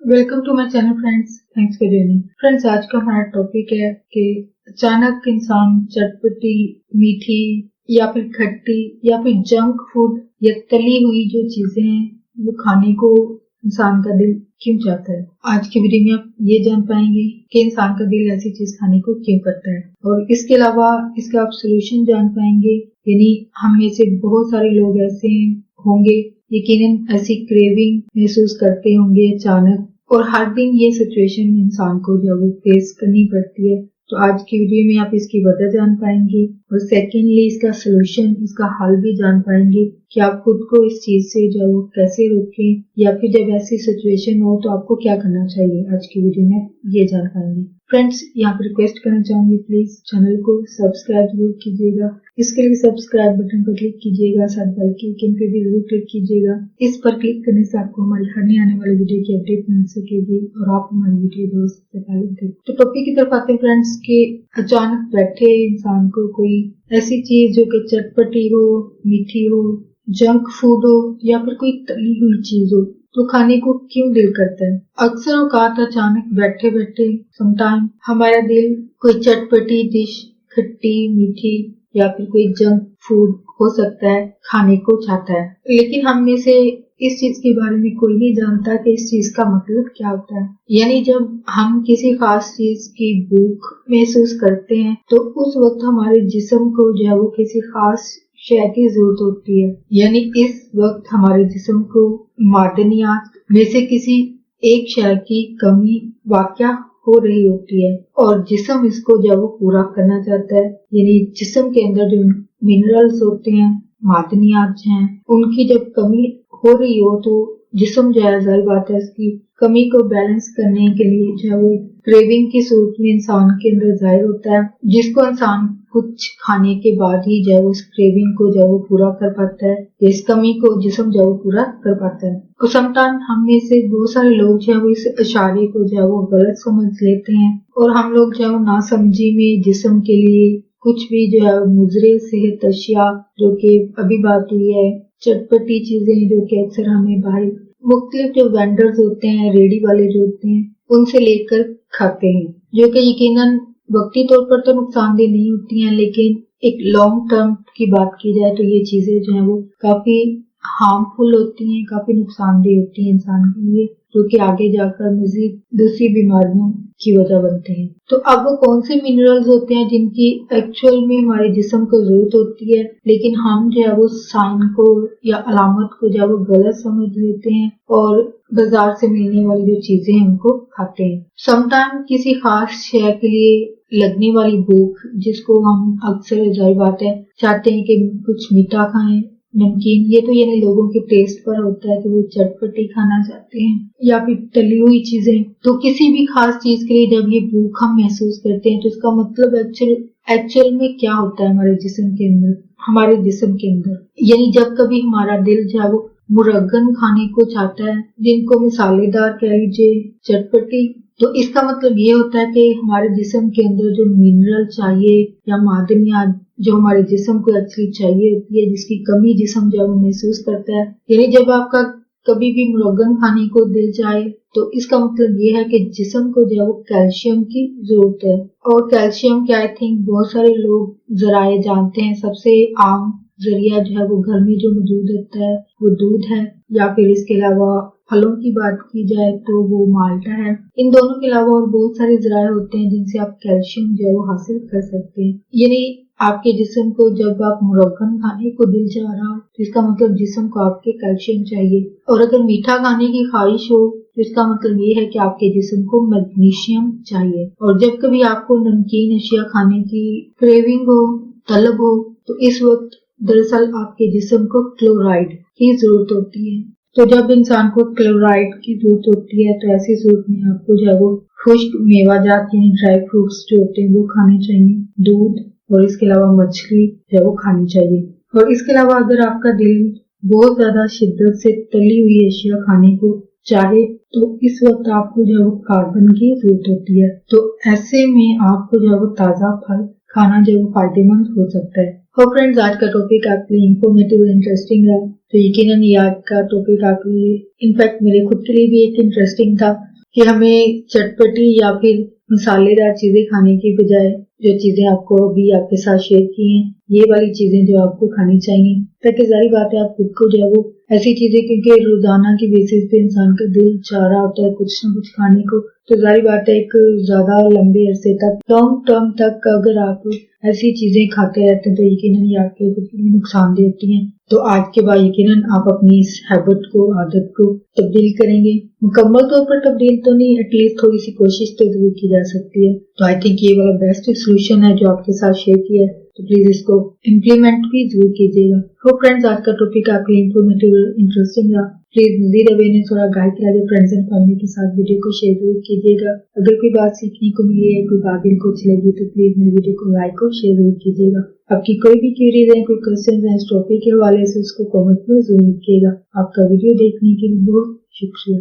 Welcome to my channel friends, thanks for joining. Friends, आज का हमारा टॉपिक है कि अचानक इंसान चटपटी, मीठी या फिर खट्टी या फिर जंक फूड या तली हुई जो चीजें हैं वो खाने को इंसान का दिल क्यों चाहता है। आज की वीडियो में आप ये जान पाएंगे कि इंसान का दिल ऐसी चीज खाने को क्यों करता है, और इसके अलावा इसका आप सोल्यूशन जान पाएंगे। यानी हम में से बहुत सारे लोग ऐसे होंगे, यकीनन ऐसी क्रेविंग महसूस करते होंगे अचानक, और हर दिन ये सिचुएशन इंसान को जब वो फेस करनी पड़ती है। तो आज की वीडियो में आप इसकी वजह जान पाएंगे, और सेकेंडली इसका सोल्यूशन, इसका हल भी जान पाएंगे कि आप खुद को इस चीज से जो कैसे रोकें, या फिर जब ऐसी सिचुएशन हो तो आपको क्या करना चाहिए। आज की वीडियो में ये जान पाएंगे। फ्रेंड्स, यहाँ पर रिक्वेस्ट करना चाहूंगी, प्लीज चैनल को सब्सक्राइब जरूर कीजिएगा। इसके लिए सब्सक्राइब बटन पर क्लिक कीजिएगा, साथ बेल के आइकन पे भी जरूर क्लिक कीजिएगा। इस पर क्लिक करने से आपको हमारी हर नई आने वाली वीडियो की अपडेट मिल सकेगी और आप हमारी वीडियो जो सबसे पहले देखें। तो टॉपिक की तरफ आते हैं फ्रेंड्स, कि अचानक बैठे इंसान को कोई ऐसी चीज जो कि चटपटी हो, मीठी हो, जंक फूड हो या फिर कोई तली हुई चीज हो, तो खाने को क्यों दिल करता है। अक्सर औकात अचानक बैठे बैठे समटाइम हमारा दिल कोई चटपटी डिश, खट्टी, मीठी या फिर कोई जंक फूड हो सकता है, खाने को चाहता है। लेकिन हम में से इस चीज के बारे में कोई नहीं जानता कि इस चीज का मतलब क्या होता है। यानी जब हम किसी खास चीज की भूख महसूस करते हैं तो उस वक्त हमारे जिस्म को जो है वो किसी खास शय की जरूरत होती है। यानी इस वक्त हमारे जिस्म को मादनियात में से किसी एक शय की कमी वाकया हो रही होती है, और जिस्म इसको जब वो पूरा करना चाहता है, यानी जिस्म के अंदर जो मिनरल्स होते हैं, मादनियात हैं, उनकी जब कमी हो रही हो तो जिस्म जो है, जाहिर बात है, इसकी कमी को बैलेंस करने के लिए जो है वो क्रेविंग की सूरत में इंसान के अंदर जाहिर होता है, जिसको इंसान कुछ खाने के बाद ही जो है उस क्रेविंग को जो वो पूरा कर पाता है, इस कमी को जिस्म जो वो पूरा कर पाता है। तो समटाइम हम में से बहुत सारे लोग जो है वो इस इशारे को जो है वो गलत समझ लेते हैं, और हम लोग जो है वो नासमझी में जिस्म के लिए कुछ भी जो है मुजरे सेहत अशिया, जो कि अभी बात हुई है, चटपटी चीजें जो कि अक्सर हमें बाहर मुख्तलिफ जो वेंडर्स होते हैं, रेडी वाले जो होते हैं, उनसे लेकर खाते हैं, जो कि यकीनन वक्ती तौर पर तो नुकसानदेह नहीं होती हैं, लेकिन एक लॉन्ग टर्म की बात की जाए तो ये चीजें जो है वो काफी हार्मफुल होती हैं, काफी नुकसानदेह होती हैं इंसान के लिए, जो कि आगे जाकर मजीद दूसरी बीमारियों की वजह बनते हैं। तो अब वो कौन से मिनरल्स होते हैं जिनकी एक्चुअल में हमारे जिस्म को जरूरत होती है, लेकिन हम जो है वो साइन को या अलामत को जो है वो गलत समझ लेते हैं और बाजार से मिलने वाली जो चीजें हैं उनको खाते हैं। समटाइम किसी खास शय के लिए लगने वाली भूख, जिसको हम अक्सर जाहिर बात है चाहते हैं कि कुछ मीठा खाएं, नमकीन, ये तो यानी लोगों के टेस्ट पर होता है कि वो चटपटी खाना चाहते हैं या फिर तली हुई चीजें। तो किसी भी खास चीज के लिए जब ये भूख हम महसूस करते हैं तो इसका मतलब एक्चुअल में क्या होता है हमारे जिस्म के अंदर। यानी जब कभी हमारा दिल जो है वो मुरगन खाने को चाहता है, जिनको मसालेदार कह लीजिए, चटपटी, तो इसका मतलब ये होता है कि हमारे जिस्म के अंदर जो मिनरल चाहिए या मादनियात जो हमारे जिस्म को एक्चुअली चाहिए होती है, जिसकी कमी जिस्म जब महसूस करता है, यानी जब आपका कभी भी मुरगन खाने को दिल चाहे तो इसका मतलब ये है कि जिस्म को जो है वो कैल्शियम की जरूरत है। और कैल्शियम के आई थिंक बहुत सारे लोग जराए जानते हैं। सबसे आम जरिया जो है वो घर में जो मौजूद रहता है वो दूध है, या फिर इसके अलावा फलों की बात की जाए तो वो माल्टा है। इन दोनों के अलावा और बहुत सारे जराए होते हैं जिनसे आप कैल्शियम जो है वो हासिल कर सकते हैं। यानी आपके जिस्म को जब आप मुरगन खाने को दिल चाह रहा हो तो इसका मतलब जिस्म को आपके कैल्शियम चाहिए, और अगर मीठा खाने की ख्वाहिश हो तो इसका मतलब ये है कि आपके जिस्म को मैग्नीशियम चाहिए। और जब कभी आपको नमकीन अशिया खाने की क्रेविंग हो, तलब हो, तो इस वक्त दरअसल आपके जिस्म को क्लोराइड की जरूरत होती है। तो जब इंसान को क्लोराइड की जरूरत होती है तो ऐसी सूरत में आपको जो है वो खुश्क मेवाजात यानी ड्राई फ्रूट्स जो होते हैं वो खाने चाहिए, दूध, और इसके अलावा मछली जो है वो खानी चाहिए। और इसके अलावा अगर आपका दिल बहुत ज्यादा शिद्दत से तली हुई अशिया खाने को चाहे तो इस वक्त आपको जो है वो कार्बन की जरूरत होती है। तो ऐसे में आपको जो है वो ताजा फल खाना जो है वो फायदेमंद हो सकता है। और फ्रेंड्स, आज का टॉपिक आपके लिए इंफॉर्मेटिव और इंटरेस्टिंग है, तो यकीनन ये आज का टॉपिक आपके लिए, इनफैक्ट मेरे खुद के लिए भी एक इंटरेस्टिंग था। कि हमें चटपटी या फिर मसालेदार चीजें खाने की बजाय जो चीजें आपको अभी आपके साथ शेयर की हैं, ये वाली चीजें जो आपको खानी चाहिए, ताकि जारी बात है आप खुद को जो है वो ऐसी चीजें, क्योंकि रोजाना की बेसिस पे इंसान का दिल चाह रहा होता है कुछ ना कुछ खाने को, तो जारी बात है एक ज्यादा लंबे अरसे तक लॉन्ग टर्म तक अगर आप ऐसी चीजें खाते रहते हैं तो यकीनन ये आपके खुद के लिए नुकसान देती हैं। तो आज के बाद यकीनन आप अपनी इस हैबिट को, आदत को तब्दील करेंगे। मुकम्मल तौर पर तब्दील तो नहीं, एटलीस्ट थोड़ी सी कोशिश तो जरूर की जा सकती है। तो आई थिंक ये वाला बेस्ट सोल्यूशन है जो आपके साथ शेयर किया है, तो प्लीज इसको इम्प्लीमेंट भी जरूर कीजिएगा। तो फ्रेंड्स, आज का टॉपिक आपके लिए इंफॉर्मेटिव और इंटरेस्टिंग रहा। प्लीज मजीद अवेयरनेस और आगाही के लिए फ्रेंड्स एंड फैमिली के साथ वीडियो को शेयर जरूर कीजिएगा। अगर कोई बात सीखने को मिली है, कोई बात दिल को अच्छी लगी, तो प्लीज मेरी वीडियो को लाइक और शेयर जरूर कीजिएगा। आपकी कोई भी क्वेरीज है, कोई क्वेश्चन है इस टॉपिक के हवाले से, उसको कमेंट में जरूर लिखिएगा। आपका वीडियो देखने के लिए बहुत शुक्रिया।